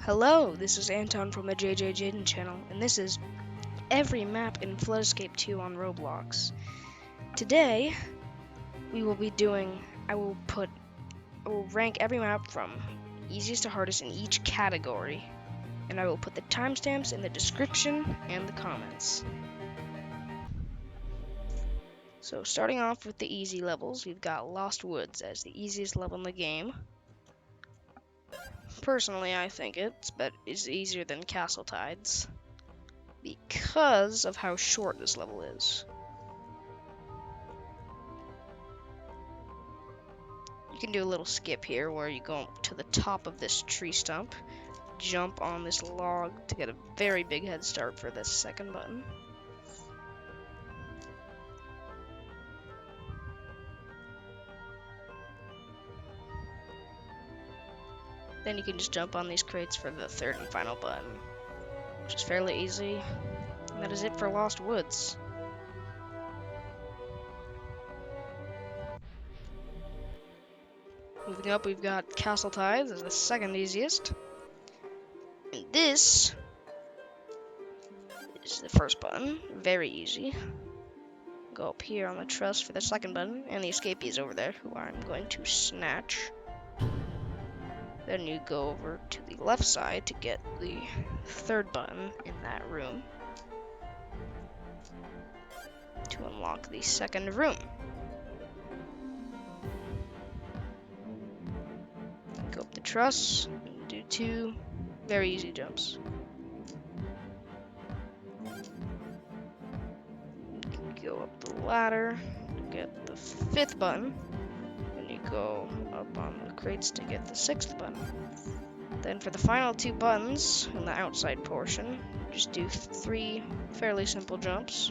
Hello, this is Anton from the JJ Jaden channel, and this is every map in Flood Escape 2 on Roblox. Today, we will be doing, I will rank every map from easiest to hardest in each category, and I will put the timestamps in the description and the comments. So starting off with the easy levels, we've got Lost Woods as the easiest level in the game. Personally, I think it's easier than Castle Tides because of how short this level is. You can do a little skip here where you go to the top of this tree stump, jump on this log to get a very big head start for this second button. Then you can just jump on these crates for the third and final button, which is fairly easy. And that is it for Lost Woods. Moving up, we've got Castle Tides as the second easiest. And this is the first button, very easy. Go up here on the truss for the second button, and the escapee is over there, who I'm going to snatch. Then you go over to the left side to get the third button in that room to unlock the second room. Go up the truss and do two very easy jumps. Go up the ladder to get the fifth button. You go up on the crates to get the sixth button. Then for the final two buttons in the outside portion, just do three fairly simple jumps.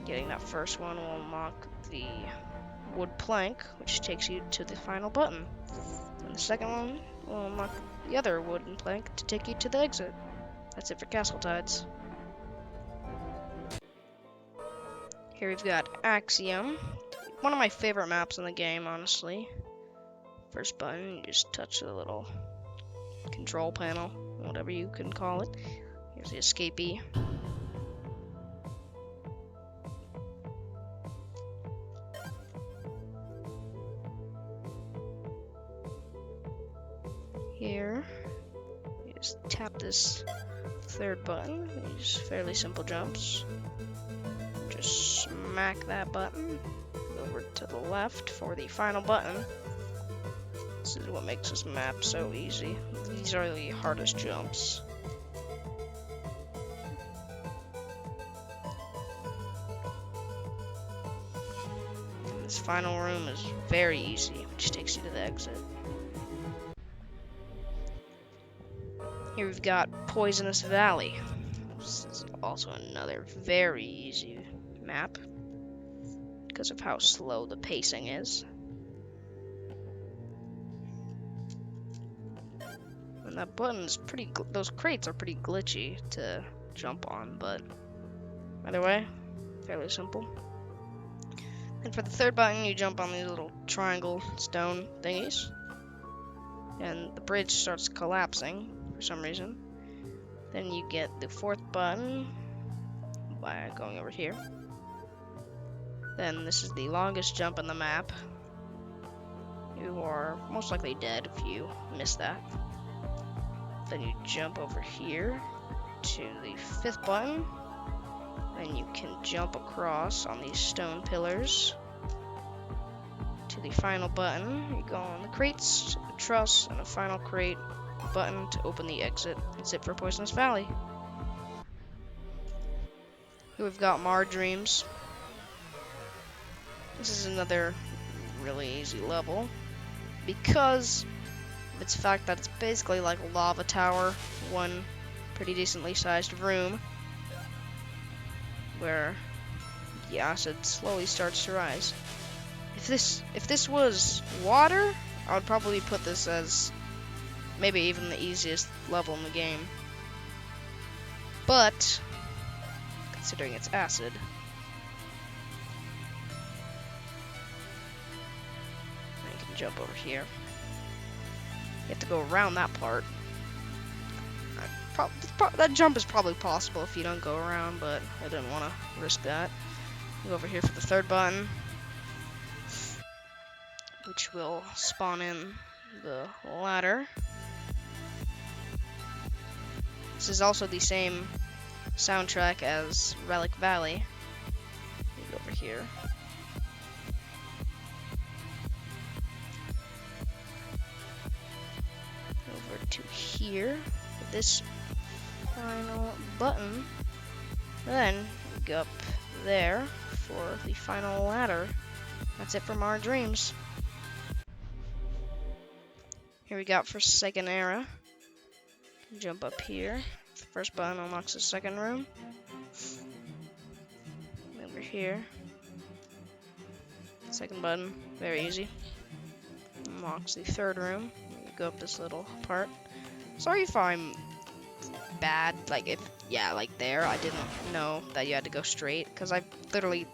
Getting that first one will unlock the wood plank, which takes you to the final button. And the second one will unlock the other wooden plank to take you to the exit. That's it for Castle Tides. Here we've got Axiom, one of my favorite maps in the game, honestly. First button, you just touch the little control panel, whatever you can call it. Here's the escapee. Here, you just tap this third button, these fairly simple jumps. Just smack that button over to the left for the final button. This is what makes this map so easy. These are the hardest jumps. And this final room is very easy, which takes you to the exit. Here we've got Poisonous Valley. This is also another very easy map because of how slow the pacing is. And that button is those crates are pretty glitchy to jump on, but either way, fairly simple. And for the third button, you jump on these little triangle stone thingies, and the bridge starts collapsing for some reason. Then you get the fourth button by going over here. Then this is the longest jump in the map. You are most likely dead if you miss that. Then you jump over here to the fifth button. Then you can jump across on these stone pillars to the final button. You go on the crates, the truss, and a final crate button to open the exit. That's it for Poisonous Valley. Here we've got Mar Dreams. This is another really easy level because of its fact that it's basically like a lava tower, one pretty decently sized room where the acid slowly starts to rise. If this was water, I would probably put this as maybe even the easiest level in the game. But considering it's acid, jump over here. have to go around that part. That jump is probably possible if you don't go around, but I didn't want to risk that. Go over here for the third button, which will spawn in the ladder. This is also the same soundtrack as Relic Valley. Go over here. Over to here for this final button. Then go up there for the final ladder. That's it from our dreams. Here we got for second era. Jump up here. The first button unlocks the second room. Over here. Second button, very easy. Unlocks the third room. You go up this little part. Sorry if I'm bad, like there. I didn't know that you had to go straight, because I literally,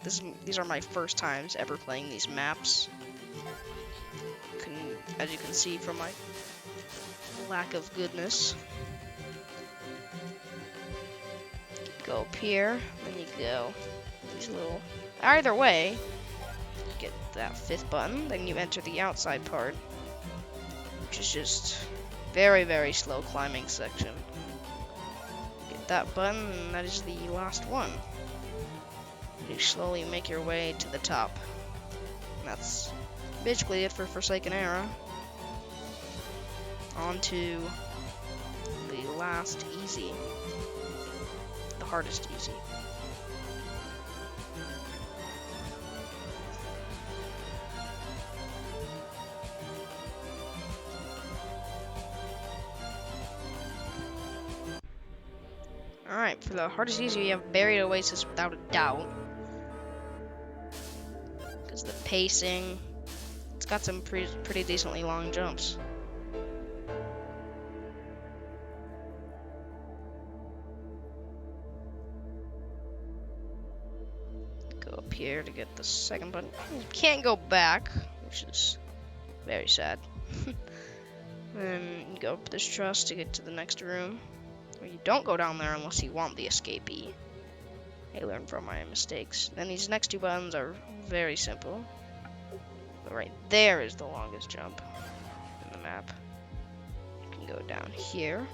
these are my first times ever playing these maps. As you can see from my lack of goodness. Go up here, then you go these little, either way, get that fifth button, then you enter the outside part, which is just very, very slow climbing section. Get that button, and that is the last one. You slowly make your way to the top. And that's basically it for Forsaken Era. On to the last easy. The hardest easy. Alright, for the hardest easy, we have Buried Oasis without a doubt. Because the pacing, it's got some pretty decently long jumps. Go up here to get the second button. You can't go back, which is very sad. Then you go up this truss to get to the next room. Or you don't go down there unless you want the escapee. I learned from my mistakes. Then these next two buttons are very simple. But right there is the longest jump in the map. You can go down here.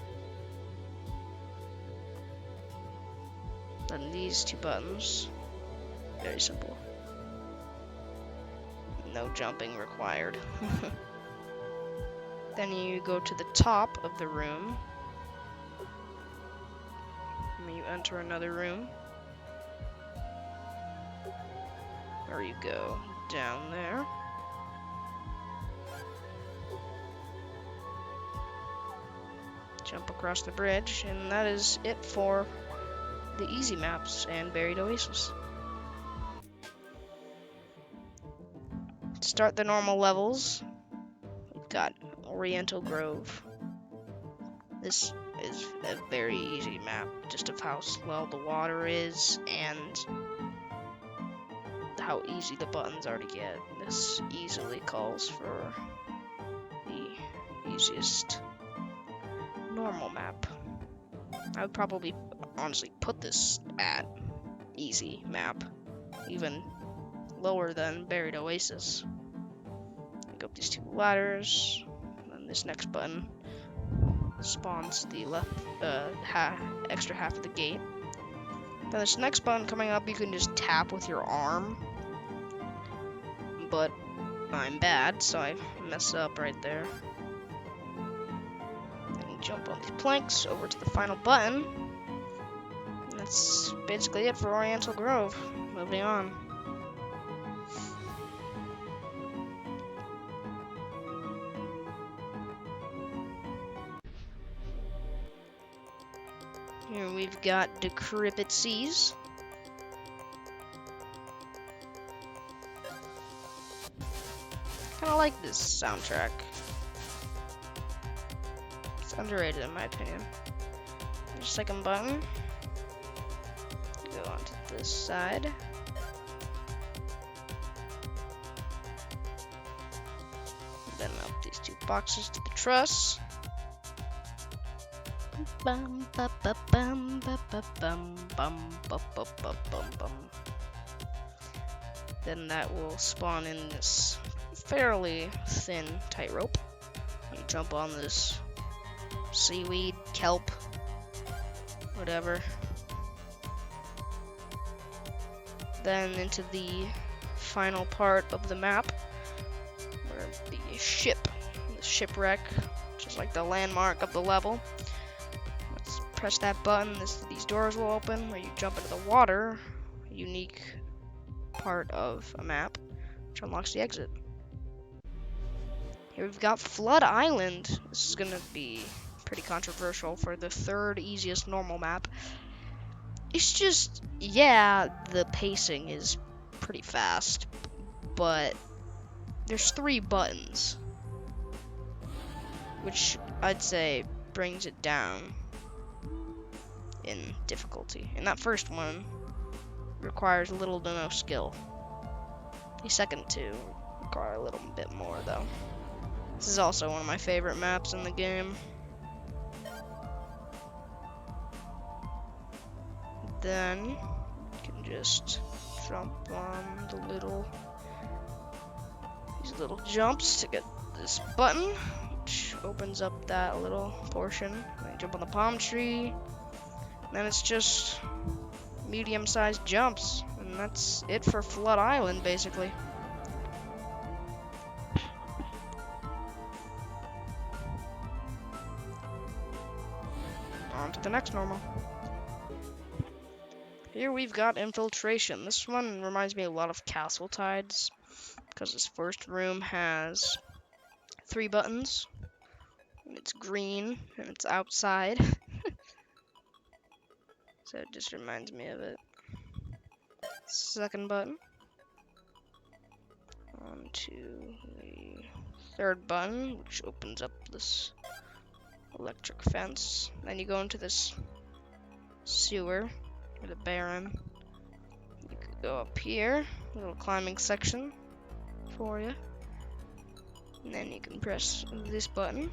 Then these two buttons, very simple. No jumping required. Then you go to the top of the room. And you enter another room. Or you go down there. Jump across the bridge, and that is it for the easy maps and Buried Oasis. To start the normal levels, we've got Oriental Grove. This is a very easy map, just of how slow the water is and how easy the buttons are to get. This easily calls for the easiest normal map. I would probably honestly put this at easy map, even lower than Buried Oasis. Go up these two ladders, and then this next button spawns the left extra half of the gate. Then this next button coming up, you can just tap with your arm, but I'm bad, so I messed up right there. Then you jump on these planks over to the final button. And that's basically it for Oriental Grove. Moving on. Here we've got Decrepit Seas. Kinda like this soundtrack. It's underrated in my opinion. Your second button. Go onto this side. Then up these 2 boxes to the truss. Bum, ba, ba, bum, ba, ba, bum, bum, ba, ba, ba, bum, bum. Then that will spawn in this fairly thin tightrope. You jump on this seaweed, kelp, whatever. Then into the final part of the map, where the shipwreck, which is like the landmark of the level. Let's press that button. These doors will open where you jump into the water, a unique part of a map, which unlocks the exit. Here we've got Flood Island. This is gonna be pretty controversial for the 3rd easiest normal map. It's just, yeah, the pacing is pretty fast, but there's 3 buttons, which I'd say brings it down in difficulty. And that first one requires little to no skill. The second 2 require a little bit more, though. This is also one of my favorite maps in the game. Then you can just jump on these little jumps to get this button, which opens up that little portion. Then you jump on the palm tree, and then it's just medium-sized jumps, and that's it for Flood Island, basically. On to the next normal. Here we've got Infiltration. This one reminds me a lot of Castle Tides, because this first room has 3 buttons. And it's green, and it's outside. So it just reminds me of it. Second button. On to the 3rd button, which opens up this electric fence. Then you go into this sewer. The Baron. You could go up here, a little climbing section for you, and then you can press this button.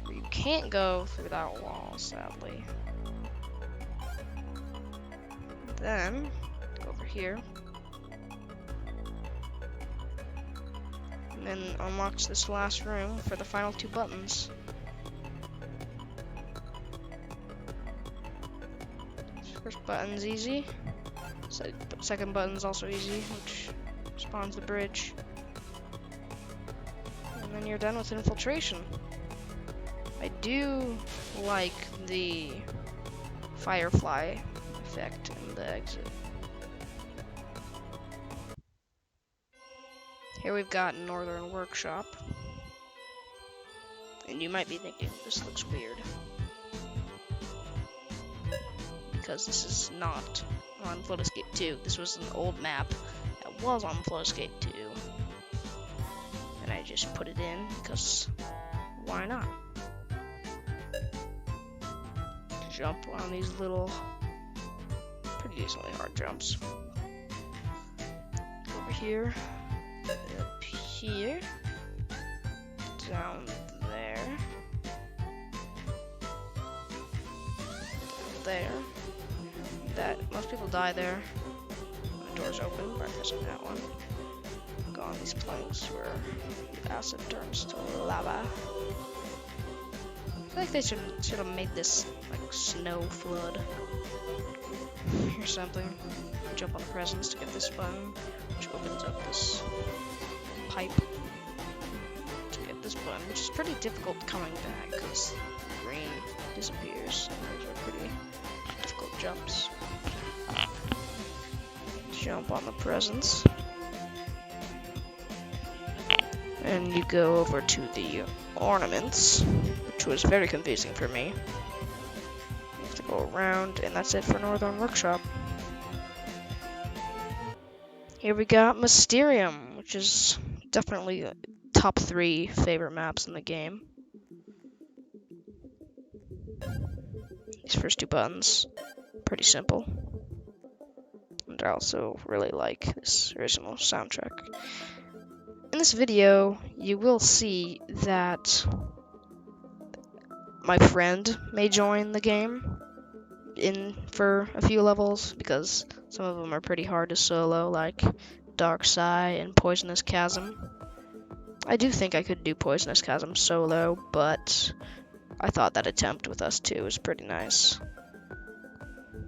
You can't go through that wall, sadly. Then go over here, and then unlocks this last room for the final 2 buttons. First button's easy. Second button's also easy, which spawns the bridge. And then you're done with Infiltration. I do like the firefly effect in the exit. Here we've got Northern Workshop. And you might be thinking, this looks weird, because this is not on Flood Escape 2. This was an old map that was on Flood Escape 2. And I just put it in because why not? Jump on these little, pretty decently hard jumps. Over here, up here, down there, there. That most people die there when the doors open by pressing that one. Go on these planks where the acid turns to lava. I feel like they should have made this like snow flood or something. Jump on the presents to get this button, which opens up this pipe to get this button, which is pretty difficult coming back because the green disappears. And those are pretty difficult jumps. Jump on the presents. And you go over to the ornaments, which was very confusing for me. You have to go around, and that's it for Northern Workshop. Here we got Mysterium, which is definitely top 3 favorite maps in the game. These first 2 buttons, pretty simple. And I also really like this original soundtrack. in this video, you will see that my friend may join the game for a few levels, because some of them are pretty hard to solo, like Dark Side and Poisonous Chasm. I do think I could do Poisonous Chasm solo, but I thought that attempt with us two was pretty nice.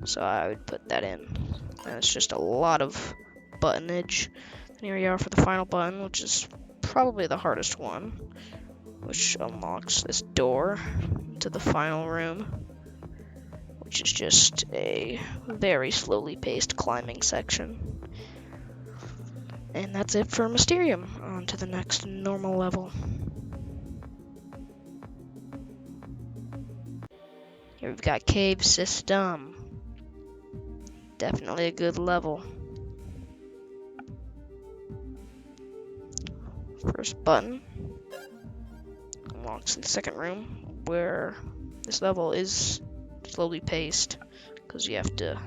So I would put that in. And it's just a lot of buttonage. And here we are for the final button, which is probably the hardest one, which unlocks this door to the final room, which is just a very slowly paced climbing section. And that's it for Mysterium. On to the next normal level. Here we've got Cave System. Definitely a good level. First button unlocks the second room, where this level is slowly paced because you have to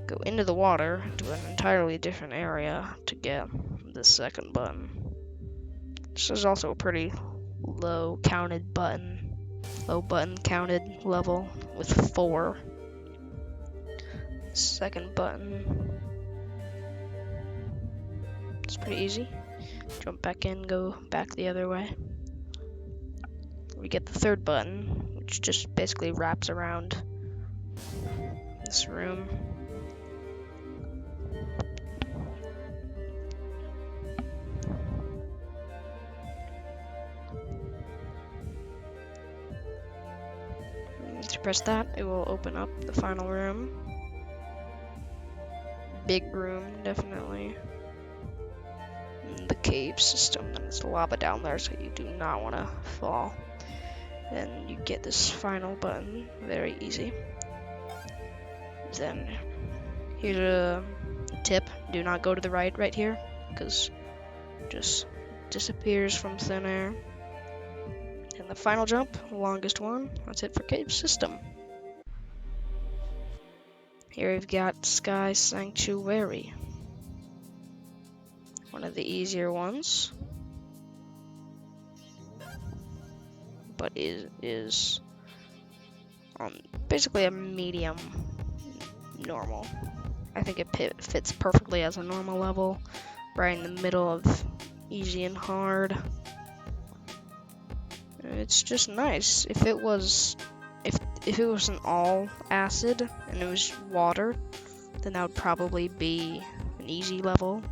go into the water to an entirely different area to get the second button. This is also a pretty low button counted level with 4. Second button, it's pretty easy. Jump back in, go back the other way. We get the third button, which just basically wraps around this room. Once you press that, it will open up the final room. Big room, definitely. The cave system, there's lava down there, so you do not want to fall. Then you get this final button, very easy. Then here's a tip: do not go to the right here, because it just disappears from thin air. And the final jump, the longest one, that's it for cave system. Here we've got Sky Sanctuary. One of the easier ones, but is basically a medium normal. I think it fits perfectly as a normal level, right in the middle of easy and hard. It's just nice. If it wasn't all acid and it was water, then that would probably be an easy level,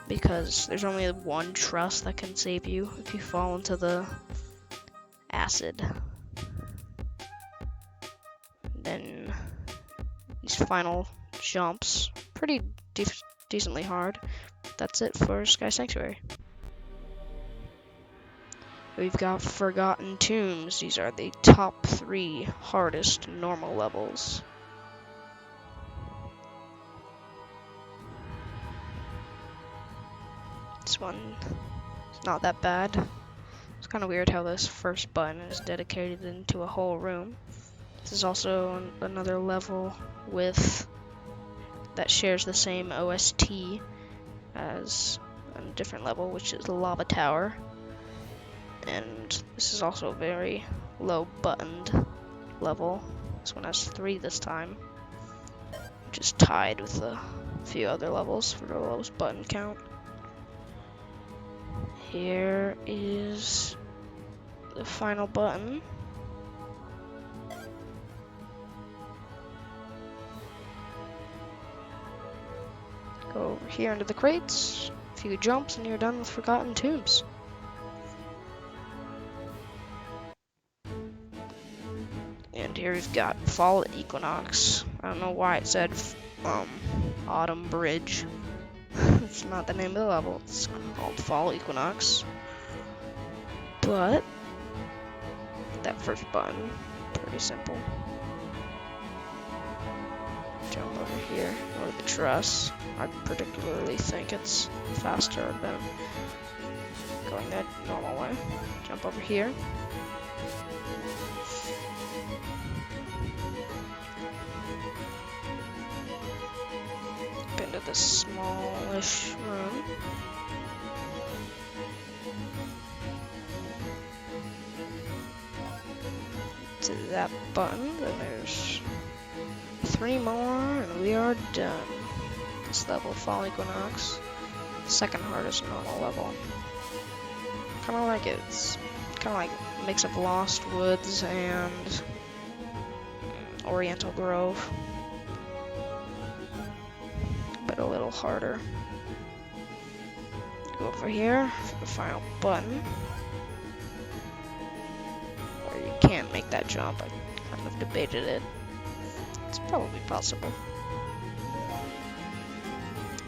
because there's only one truss that can save you if you fall into the acid. Then these final jumps, pretty decently hard. That's it for Sky Sanctuary. We've got Forgotten Tombs. These are the top 3 hardest normal levels. This one is not that bad. It's kind of weird how this first button is dedicated into a whole room. This is also another level that shares the same OST as a different level, which is the Lava Tower. And this is also a very low buttoned level. This one has 3 this time, which is tied with a few other levels for the lowest button count. Here is the final button. Go over here into the crates, a few jumps, and you're done with Forgotten Tombs. And here we've got Fall Equinox. I don't know why it said Autumn Bridge. It's not the name of the level. It's called Fall Equinox. But that first button, pretty simple. Jump over here, go to the truss. I particularly think it's faster than going that normal way. Jump over here. Into this smallish room. to that button, then there's 3 more, and we are done. This level, Fall Equinox, second hardest normal level. Kind of like it. It's kind of like a mix of Lost Woods and Oriental Grove, but a little harder. Go over here for the final button, where you can't make that jump. I kind of debated it. It's probably possible.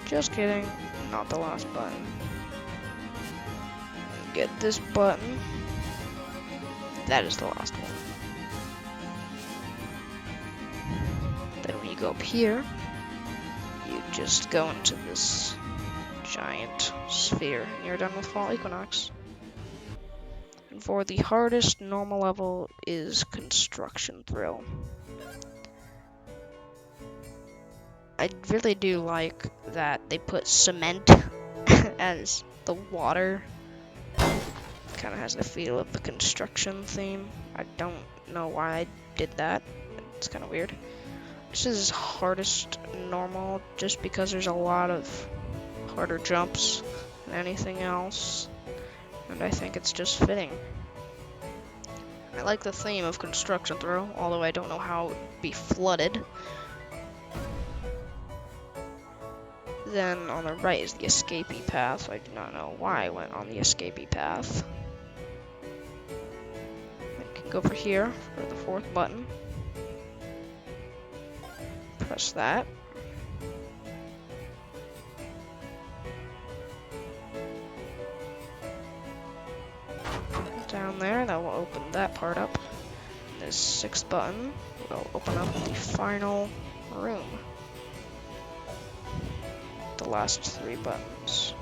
Just kidding, not the last button. Get this button. That is the last one. Then when you go up here, you just go into this giant sphere, and you're done with Fall Equinox. And for the hardest normal level is Construction Thrill. I really do like that they put cement as the water. Kind of has the feel of the construction theme. I don't know why I did that. It's kind of weird. This is hardest normal just because there's a lot of harder jumps than anything else, and I think it's just fitting. I like the theme of Construction Thrill, although I don't know how it would be flooded. Then on the right is the escapee path. I do not know why I went on the escapee path. I can go over here for the 4th button. Press that. Down there, that will open that part up. This 6th button will open up the final room. The last 3 buttons.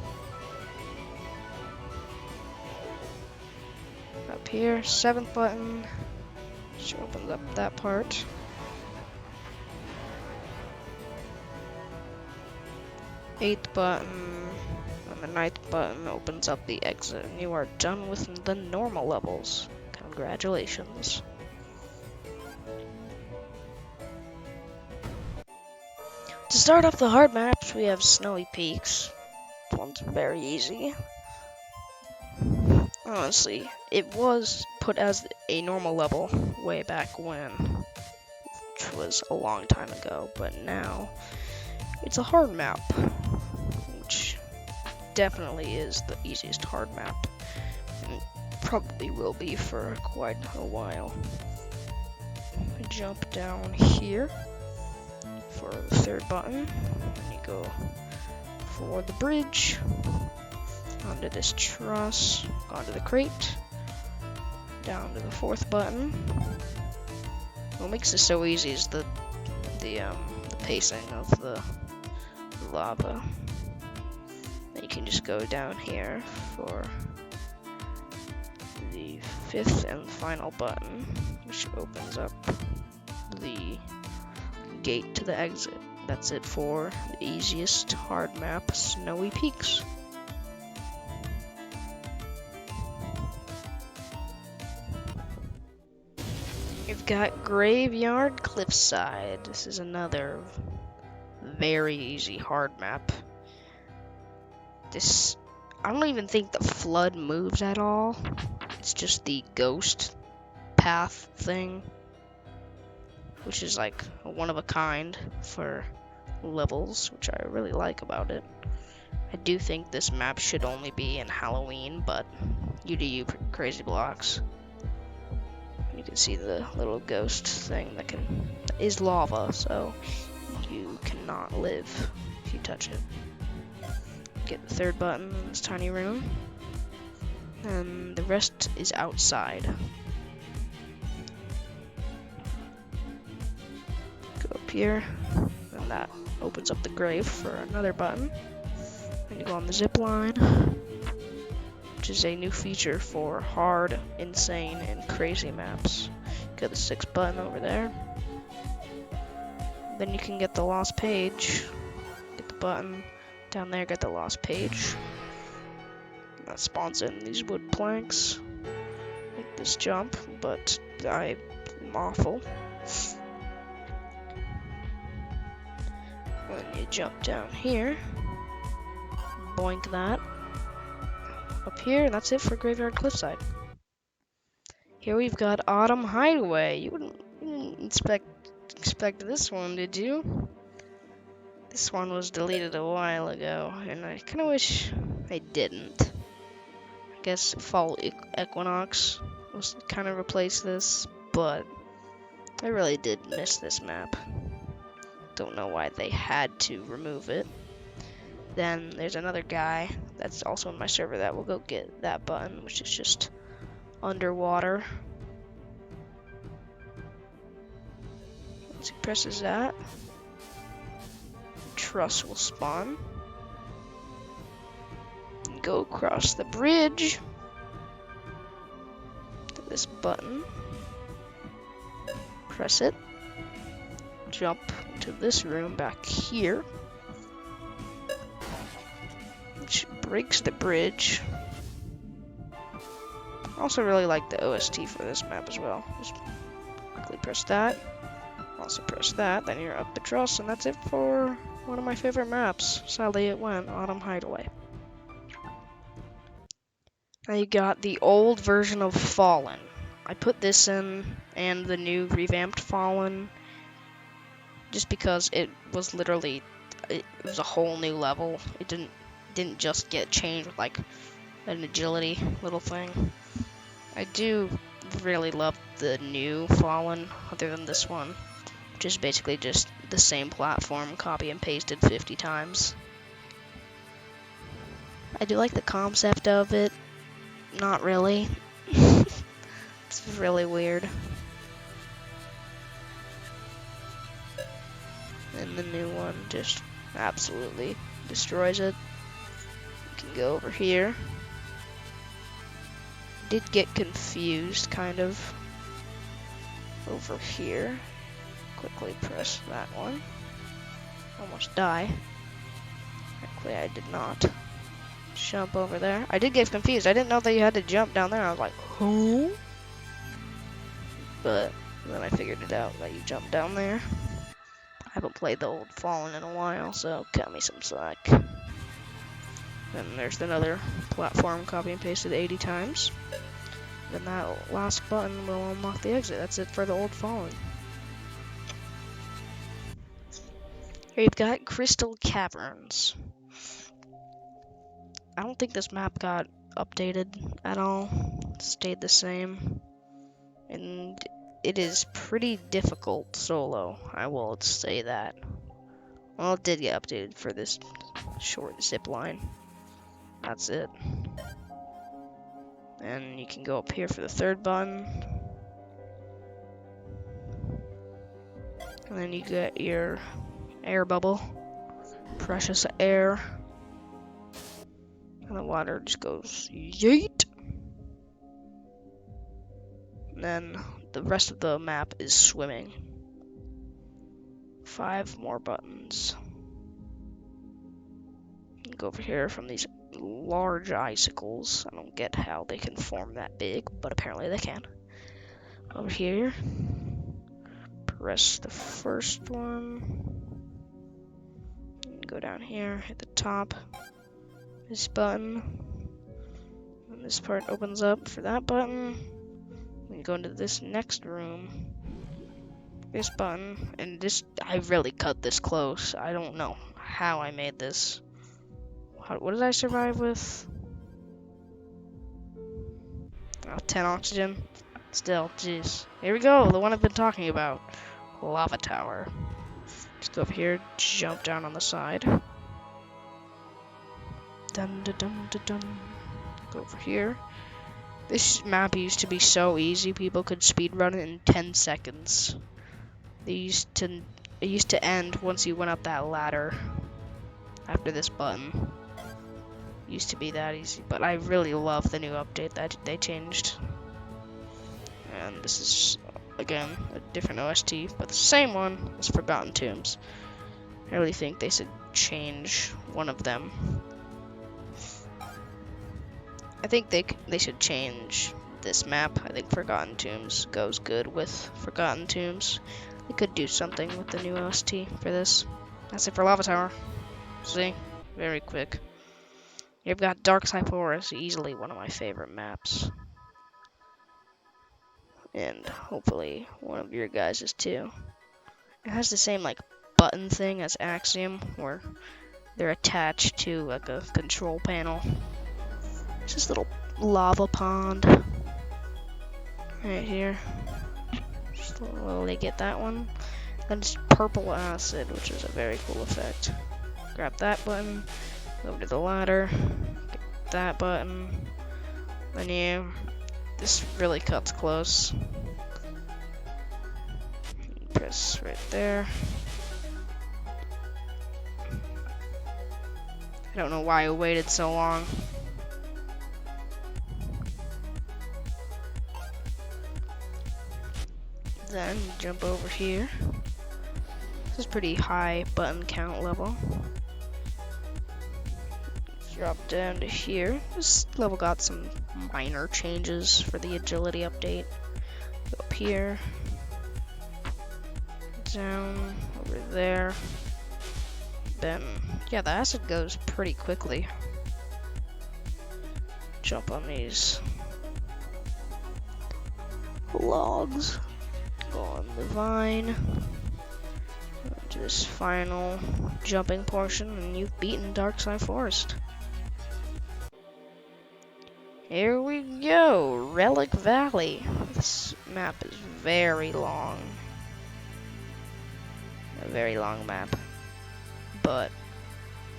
Up here, 7th button, which opens up that part. 8th button, and the 9th button opens up the exit, and you are done with the normal levels. Congratulations. To start off the hard maps, we have Snowy Peaks. This one's very easy. Honestly, it was put as a normal level way back when, which was a long time ago, but now it's a hard map, which definitely is the easiest hard map, and probably will be for quite a while. I jump down here for the 3rd button, and you go for the bridge, onto this truss, onto the crate, down to the 4th button. What makes this so easy is the pacing of the lava. Then you can just go down here for the 5th and final button, which opens up the gate to the exit. That's it for the easiest hard map, Snowy Peaks. We've got Graveyard Cliffside. This is another very easy hard map. I don't even think the flood moves at all. It's just the ghost path thing, which is like a one of a kind for levels, which I really like about it. I do think this map should only be in Halloween, but you do you, Crazy Blocks. You can see the little ghost thing that is lava, so you cannot live if you touch it. Get the 3rd button in this tiny room, and the rest is outside. Go up here, and that opens up the grave for another button. Then you go on the zip line, which is a new feature for hard, insane, and crazy maps. Got the 6th button over there. Then you can get the lost page. Get the button down there, get the lost page. And that spawns in these wood planks. Make this jump, but I awful. Then you jump down here, boink that, up here, and that's it for Graveyard Cliffside. Here we've got Autumn Hideaway. You didn't expect this one, did you? This one was deleted a while ago, and I kind of wish I didn't. I guess Fall Equinox was kind of replaced this, but I really did miss this map. Don't know why they had to remove it. Then there's another guy that's also in my server that will go get that button, which is just underwater. Once he presses that, Truss will spawn. Go across the bridge to this button. Press it. Jump to this room back here, which breaks the bridge. I also really like the OST for this map as well. Just quickly press that. Also press that, then you're up the truss, and that's it for one of my favorite maps. Sadly it went, Autumn Hideaway. Now you got the old version of Fallen. I put this in, and the new revamped Fallen, just because it was literally, it was a whole new level. It didn't just get changed with like an agility little thing. I do really love the new Fallen, other than this one, which is basically just the same platform, copy and pasted 50 times. I do like the concept of it. Not really. It's really weird. And the new one just absolutely destroys it. You can go over here. Did get confused, kind of. Over here. Quickly press that one. Almost die. Thankfully I did not. Jump over there. I did get confused. I didn't know that you had to jump down there. I was like, who? But then I figured it out that you jump down there. I haven't played the old Fallen in a while, so cut me some slack. Then there's another platform, copy and pasted 80 times. Then that last button will unlock the exit. That's it for the old Fallen. Here you've got Crystal Caverns. I don't think this map got updated at all. It stayed the same. And it is pretty difficult solo, I will say that. Well, it did get updated for this short zip line. That's it. And you can go up here for the third button. And then you get your air bubble. Precious air. And the water just goes yeet. And then the rest of the map is swimming. 5 more buttons. You go over here from these large icicles. I don't get how they can form that big, but apparently they can. Over here. Press the first one. Go down here, hit the top. This button. And this part opens up for that button. We go into this next room. This button, and this, I really cut this close. I don't know how I made this. What did I survive with? Oh, 10 oxygen. Still, jeez. Here we go, the one I've been talking about. Lava tower. Just go over here, jump down on the side. Dun dun dun dun dun. Go over here. This map used to be so easy, people could speedrun it in 10 seconds. It used to end once you went up that ladder after this button. It used to be that easy, but I really love the new update that they changed. And this is, again, a different OST, but the same one as Forgotten Tombs. I really think they should change one of them. I think they should change this map. I think Forgotten Tombs goes good with Forgotten Tombs. We could do something with the new OST for this. That's it for Lava Tower. See? Very quick. You've got Dark Sci-Forest, easily one of my favorite maps. And hopefully one of your guys' too. It has the same like button thing as Axiom, where they're attached to like a control panel. It's this little lava pond right here. Slowly get that one. Then it's purple acid, which is a very cool effect. Grab that button, go over to the ladder, get that button. Then this really cuts close. Press right there. I don't know why I waited so long. Then jump over here. This is pretty high button count level. Drop down to here. This level got some minor changes for the agility update. Go up here. Down over there. Then, yeah, the acid goes pretty quickly. Jump on these logs. Go on the vine. To this final jumping portion, and you've beaten Dark Sci-Forest. Here we go, Relic Valley. This map is very long. A very long map. But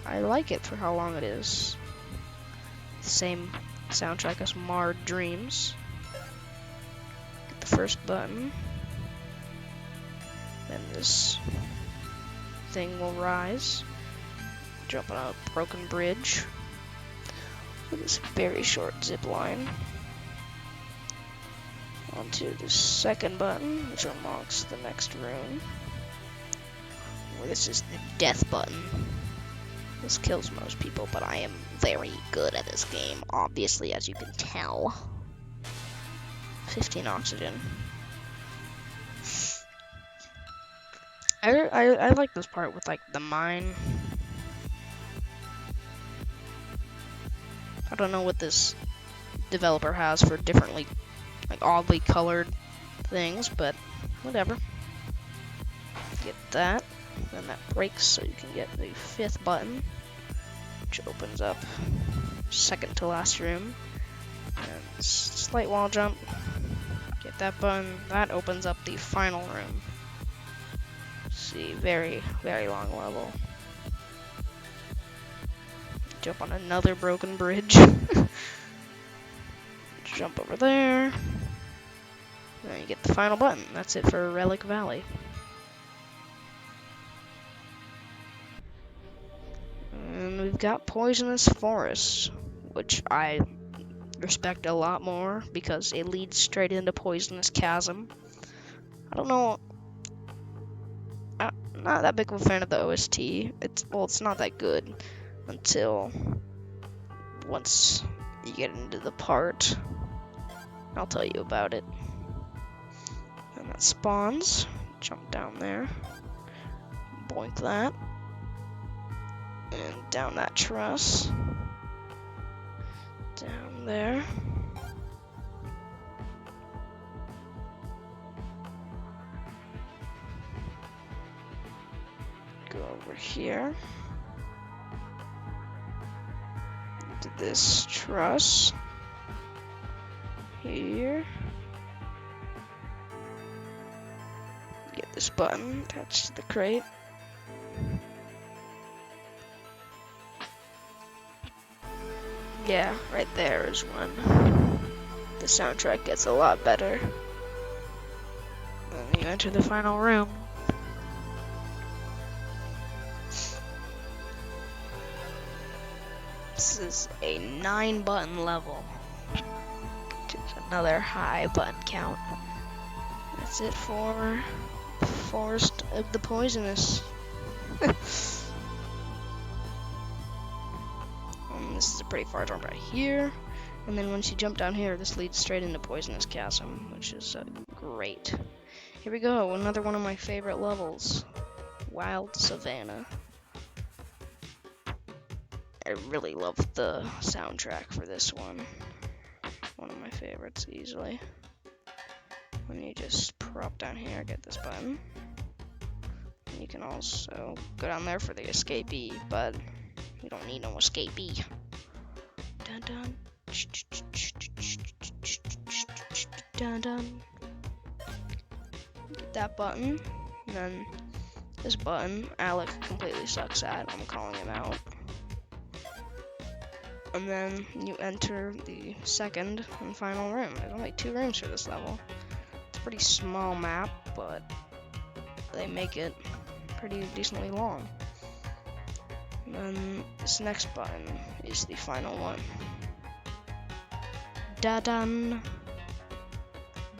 I like it for how long it is. Same soundtrack as Marred Dreams. Get the first button. Then this thing will rise. Jump on a broken bridge. With this very short zip line. Onto the second button, which unlocks the next room. This is the death button. This kills most people, but I am very good at this game, obviously, as you can tell. 15 oxygen. I like this part with like the mine. I don't know what this developer has for differently, like oddly colored things, but whatever. Get that. Then that breaks, so you can get the fifth button, which opens up second to last room. And slight wall jump. Get that button. That opens up the final room. See, very, very long level. Jump on another broken bridge. Jump over there. Then you get the final button. That's it for Relic Valley. And we've got Poisonous Forest, which I respect a lot more because it leads straight into Poisonous Chasm. I don't know. I'm not that big of a fan of the OST. It's not that good until once you get into the part. I'll tell you about it. And that spawns. Jump down there. Boink that. And down that truss. Down there. Go over here. To this truss. Here. Get this button attached to the crate. Yeah, right there is when the soundtrack gets a lot better. Then you enter the final room. This is a 9-button level, which is another high button count. That's it for Forest of the Poisonous. This is a pretty far jump right here. And then once you jump down here, this leads straight into Poisonous Chasm, which is great. Here we go, another one of my favorite levels. Wild Savannah. I really love the soundtrack for this one. One of my favorites, easily. When you just prop down here, get this button. And you can also go down there for the escapee, but you don't need no escapee. Dun dun. Dun dun. Get that button, and then this button, Alec completely sucks at. I'm calling him out. And then you enter the second and final room. There's only 2 rooms for this level. It's a pretty small map, but they make it pretty decently long. And then this next button is the final one. Da-dun!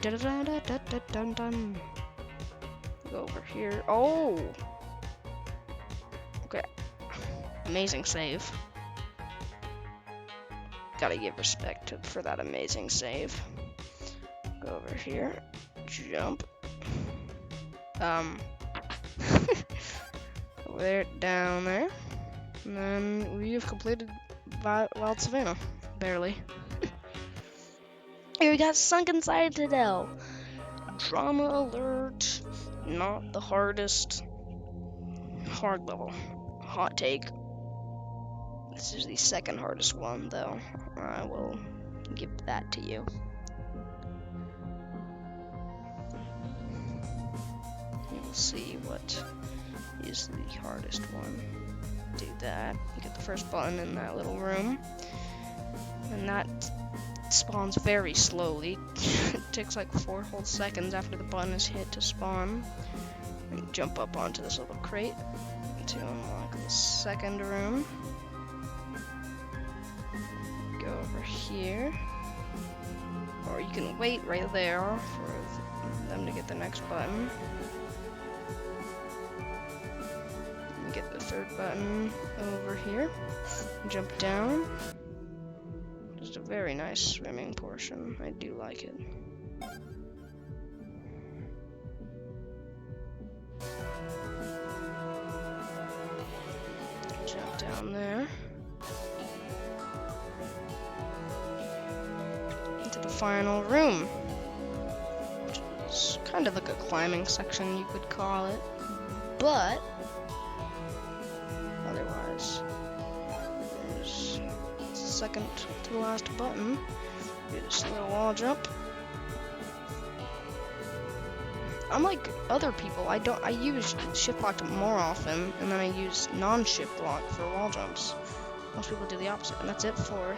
Da-da-da-da-da-dun-dun! Go over here. Oh! Okay. Amazing save. Gotta give respect for that amazing save. Go over here. Jump. Over there, down there. And then we have completed Wild Savannah. Barely. Here we got Sunken Citadel. Drama alert. Not the hardest. Hard level. Hot take. This is the second hardest one, though. I will give that to you. You'll see what is the hardest one. Do that. You get the first button in that little room. And that spawns very slowly. It takes like 4 whole seconds after the button is hit to spawn. And you jump up onto this little crate to unlock the second room. Go over here. Or you can wait right there for them to get the next button. And get the third button over here. Jump down. Just a very nice swimming portion. I do like it. Jump down there. Into the final room. Which is kind of like a climbing section, you could call it. But otherwise, there's the second to the last button. Do this little wall jump. Unlike other people, I use shift lock more often, and then I use non-shift lock for wall jumps. Most people do the opposite, and that's it for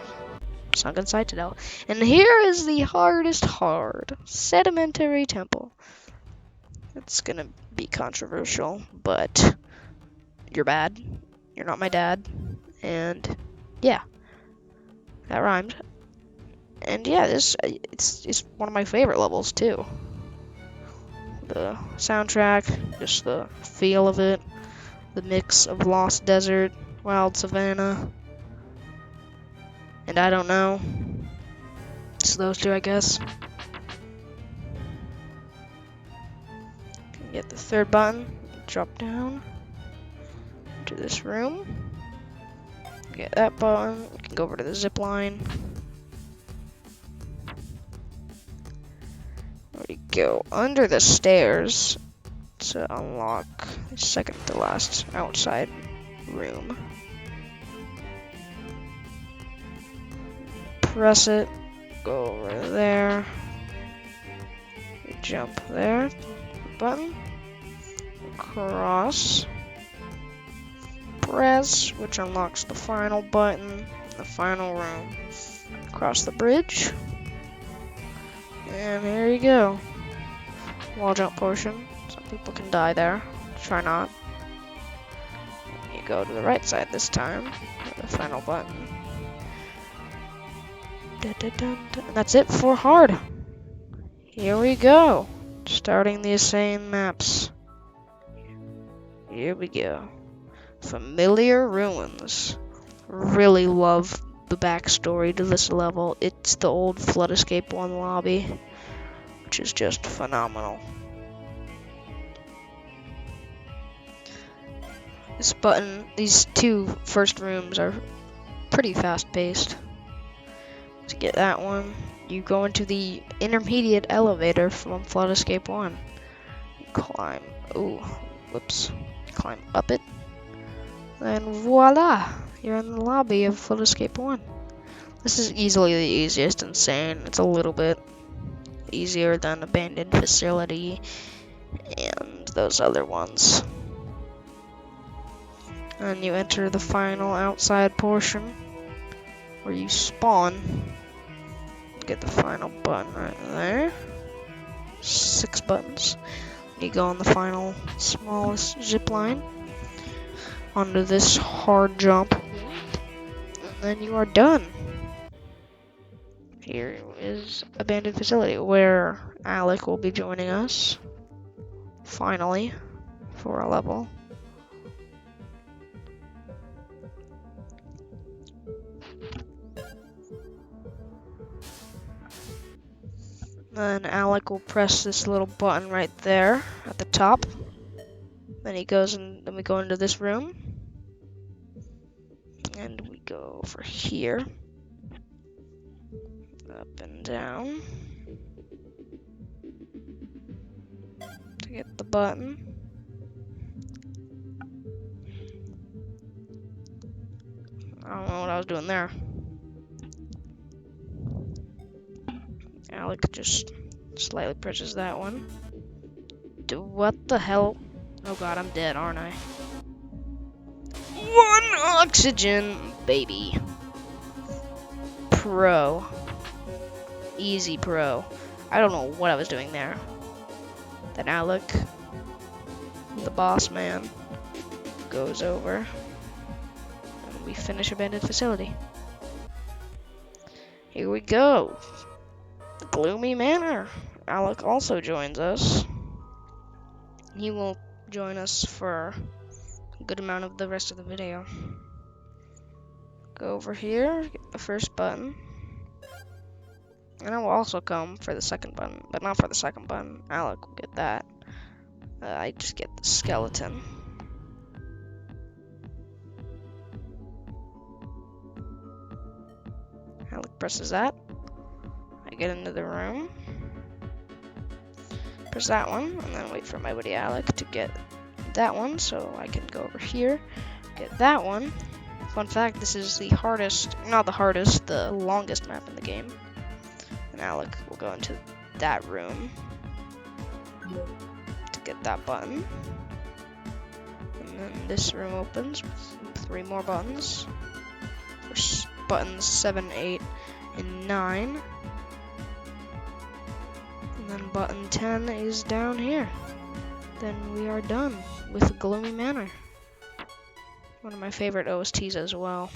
Sunken Citadel. And here is the hardest hard, Sedimentary Temple. It's gonna be controversial, but you're bad. You're not my dad, and yeah, that rhymed. And yeah, it's one of my favorite levels too. The soundtrack, just the feel of it, the mix of Lost Desert, Wild Savannah, and I don't know. It's those 2, I guess. Get the third button, drop down to this room. Get that button, we can go over to the zip line. We go under the stairs to unlock the second to last outside room. Press it, go over there, you jump there, button, cross, press, which unlocks the final button, the final room. Cross the bridge. And here you go. Wall jump portion. Some people can die there. Try not. You go to the right side this time. The final button. Dun, dun, dun, dun. And that's it for hard. Here we go. Starting the Insane maps. Here we go. Familiar Ruins. Really love the backstory to this level. It's the old Flood Escape 1 lobby, which is just phenomenal. These two first rooms are pretty fast-paced. To get that one, you go into the intermediate elevator from Flood Escape 1. You climb, climb up it, and voila! You're in the lobby of Flood Escape 1. This is easily the easiest insane. It's a little bit easier than Abandoned Facility and those other ones. And you enter the final outside portion where you spawn. Get the final button right there. 6 buttons. You go on the final smallest zip line onto this hard jump, and then you are done. Here is Abandoned Facility, where Alec will be joining us, finally, for a level. Then Alec will press this little button right there at the top. Then he goes and then we go into this room. And we go over here. Up and down. To get the button. I don't know what I was doing there. Alec just slightly presses that one. What the hell? Oh god, I'm dead, aren't I? 1 oxygen, baby. Pro. Easy pro. I don't know what I was doing there. Then Alec, the boss man, goes over. And we finish Abandoned Facility. Here we go. The Gloomy Manor. Alec also joins us. He will join us for a good amount of the rest of the video. Go over here, get the first button. And I will also come for the second button, but not for the second button. Alec will get that. I just get the skeleton. Alec presses that. I get into the room. Press that one, and then wait for my buddy Alec to get that one, so I can go over here, get that one. Fun fact, this is the hardest, not the hardest, the longest map in the game. And Alec will go into that room to get that button. And then this room opens with 3 more buttons. For buttons 7, 8, and 9. And then button 10 is down here. Then we are done with Gloomy Manor. One of my favorite OSTs as well.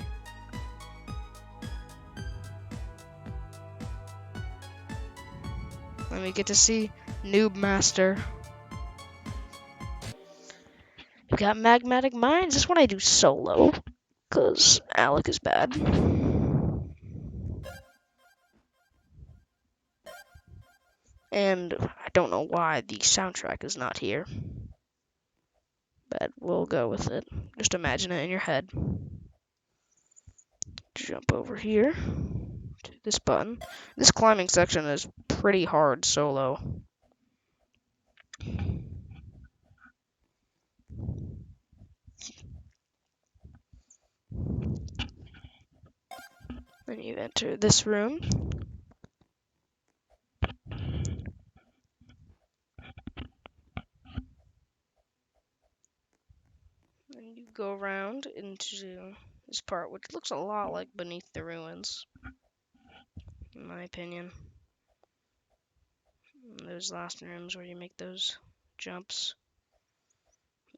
And we get to see Noob Master. We got Magmatic Mines. This one I do solo, because Alec is bad. And I don't know why the soundtrack is not here. But we'll go with it. Just imagine it in your head. Jump over here to this button. This climbing section is pretty hard solo. Then you enter this room. Then you go around into this part, which looks a lot like Beneath the Ruins, in my opinion. And those last rooms where you make those jumps.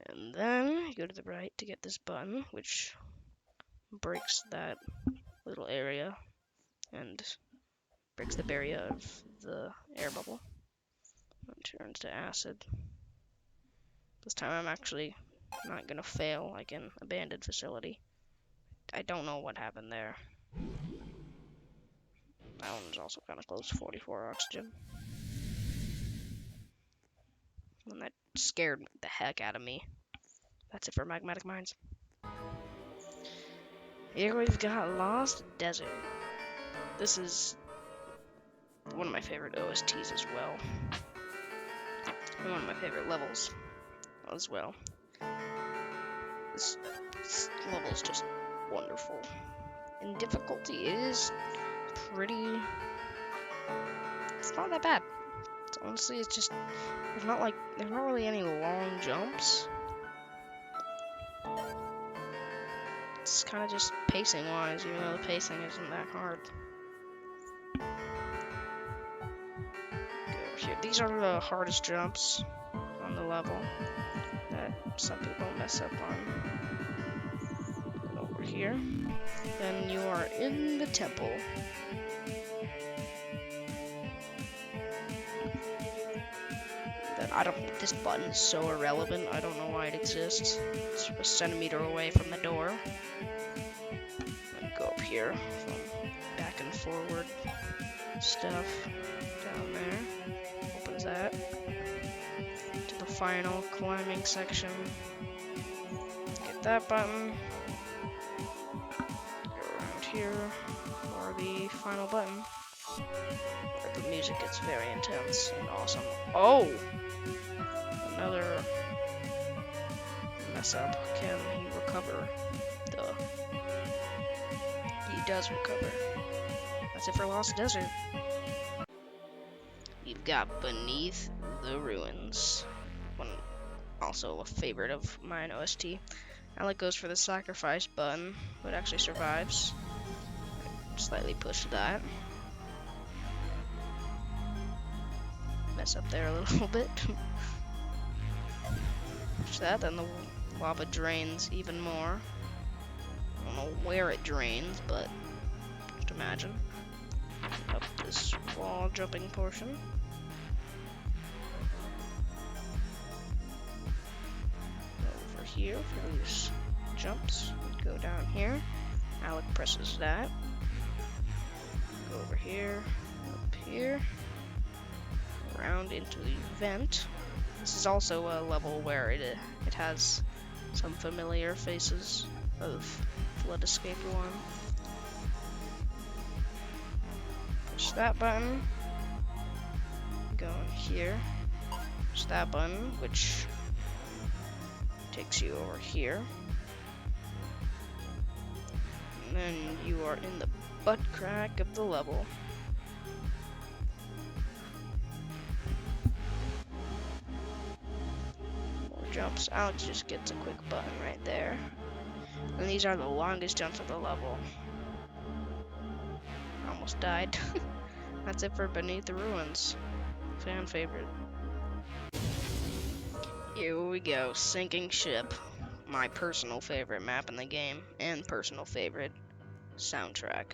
And then you go to the right to get this button, which breaks that little area and breaks the barrier of the air bubble. And turns to acid. This time I'm actually not gonna fail like in Abandoned Facility. I don't know what happened there. is also kind of close. 44 oxygen. And that scared the heck out of me. That's it for Magmatic Mines. Here we've got Lost Desert. This is one of my favorite OSTs as well. And one of my favorite levels as well. This level is just wonderful. And difficulty is pretty... It's not that bad. Honestly, it's just... There's not really any long jumps. It's kind of just pacing-wise, even though the pacing isn't that hard. Go over here. These are the hardest jumps on the level that some people mess up on. Go over here. Then you are in the temple. This button is so irrelevant, I don't know why it exists. It's a centimeter away from the door. Go up here, from back and forward stuff down there. Opens that. To the final climbing section. Get that button. Go around here for the final button. Where the music gets very intense and awesome. Oh! Another mess up. Can he recover? Duh. He does recover. That's it for Lost Desert. You've got Beneath the Ruins. Also a favorite of mine OST. Alec goes for the sacrifice button, but actually survives. Slightly push that. Mess up there a little bit. Push that, then the lava drains even more. I don't know where it drains, but just imagine. Up this wall jumping portion. Over here for these jumps. Go down here. Alec presses that. Go over here, up here, around into the vent. This is also a level where it has some familiar faces of Flood Escape 1. Push that button. Go in here. Push that button, which takes you over here. And then you are in the butt crack of the level. Jumps. Alex just gets a quick button right there. And these are the longest jumps of the level. Almost died. That's it for Beneath the Ruins. Fan favorite. Here we go. Sinking Ship. My personal favorite map in the game. And personal favorite soundtrack.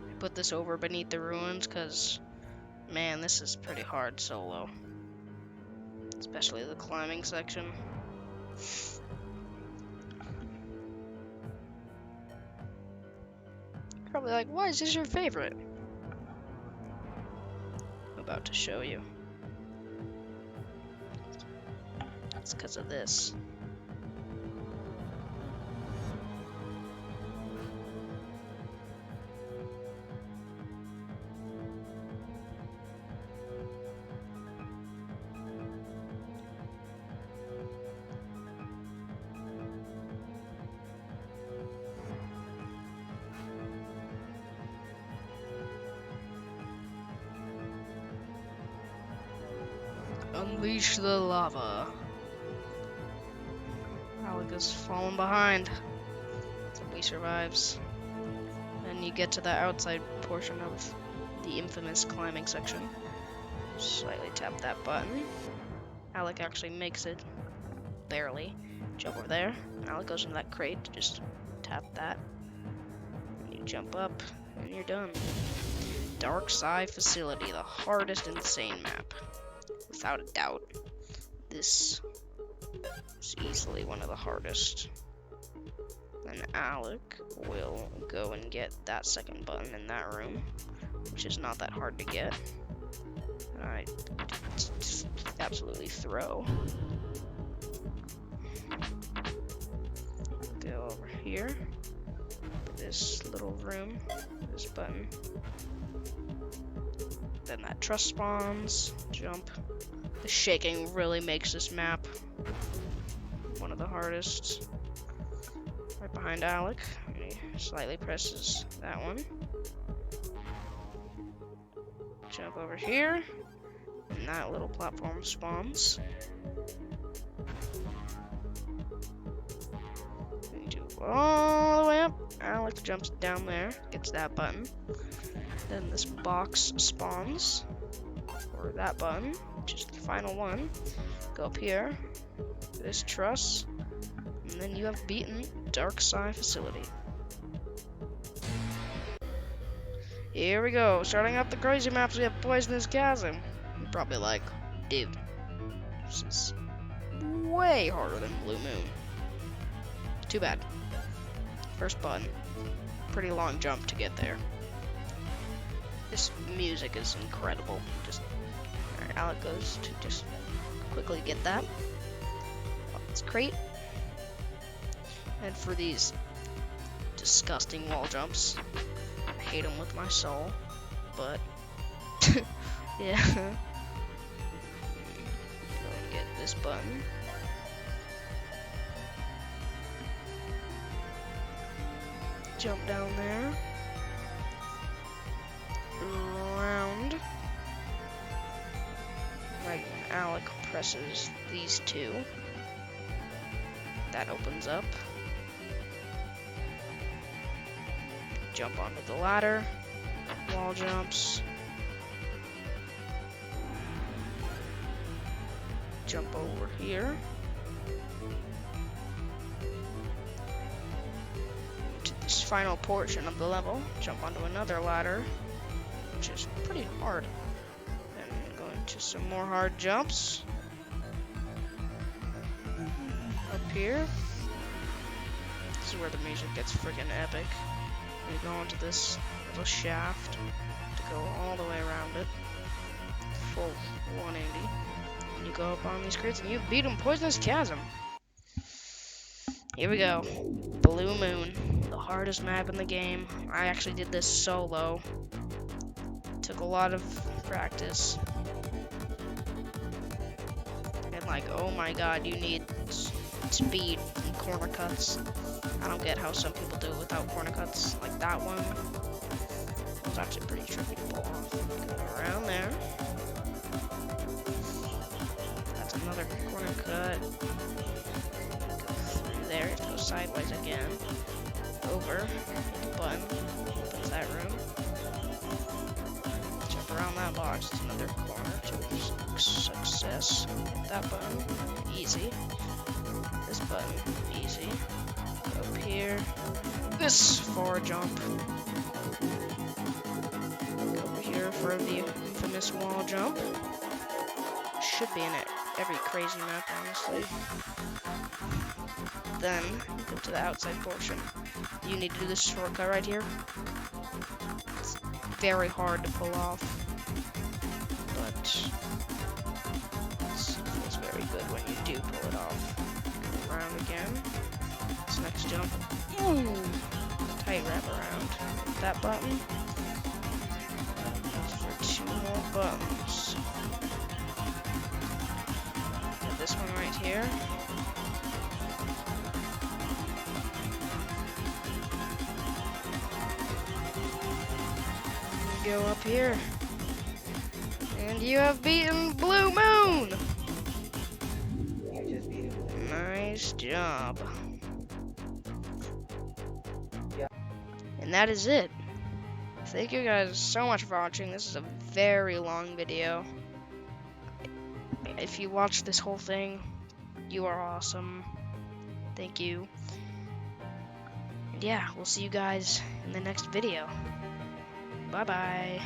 I put this over Beneath the Ruins because, man, this is pretty hard solo. Especially the climbing section. Probably like, why is this your favorite? I'm about to show you. It's because of this. Unleash the lava. Alec is falling behind. So he survives. And you get to the outside portion of the infamous climbing section. Slightly tap that button. Alec actually makes it. Barely. Jump over there. Alec goes into that crate. Just tap that. And you jump up. And you're done. Dark Sci-Facility. The hardest insane map. Without a doubt, this is easily one of the hardest And Alec will go and get that second button in that room, which is not that hard to get. I just absolutely throw. Go over here. This little room. This button. Then that truss spawns. Jump. The shaking really makes this map one of the hardest. Right behind Alec. He slightly presses that one. Jump over here. And that little platform spawns. And do all the way up. Alec jumps down there. Gets that button. Then this box spawns. Or that button. Which is the final one. Go up here. This truss. And then you have beaten Dark Sci-Facility. Here we go. Starting out the crazy maps, we have Poisonous Chasm. You're probably like, dude, this is way harder than Blue Moon. Too bad. First button. Pretty long jump to get there. This music is incredible. Alright, Alec goes to just quickly get that. It's crate. And for these disgusting wall jumps, I hate them with my soul, but yeah. Go and get this button. Jump down there. Around. Right when Alec presses these two, that opens up. Jump onto the ladder. Wall jumps. Jump over here. To this final portion of the level. Jump onto another ladder, which is pretty hard. Then go into some more hard jumps. Up here. This is where the music gets freaking epic. You go into this little shaft to go all the way around it. Full 180. And you go up on these crates and you beat them. Poisonous Chasm. Here we go. Blue Moon. The hardest map in the game. I actually did this solo. Took a lot of practice. And like, oh my god, you need speed and corner cuts. I don't get how some people do it without corner cuts. Like that one. It was actually pretty tricky to pull off. Go around there. That's another corner cut. Go through there. It goes sideways again. Over. Hit the button. Opens that room. Jump around that box. It's another corner to success. Hit that button. Easy. This button. Easy. Up here, this forward jump. Go over here for the infamous wall jump. Should be in it every crazy map, honestly. Then go to the outside portion. You need to do this shortcut right here. It's very hard to pull off, but it feels very good when you do pull it off. Go around again. Next jump. Ooh. Tight wrap around. Hit that button. For 2 more buttons. Get this one right here. And go up here. And you have beaten Blue Moon! Nice job. And that is it. Thank you guys so much for watching. This is a very long video. If you watched this whole thing, you are awesome. Thank you. And yeah, we'll see you guys in the next video. Bye-bye.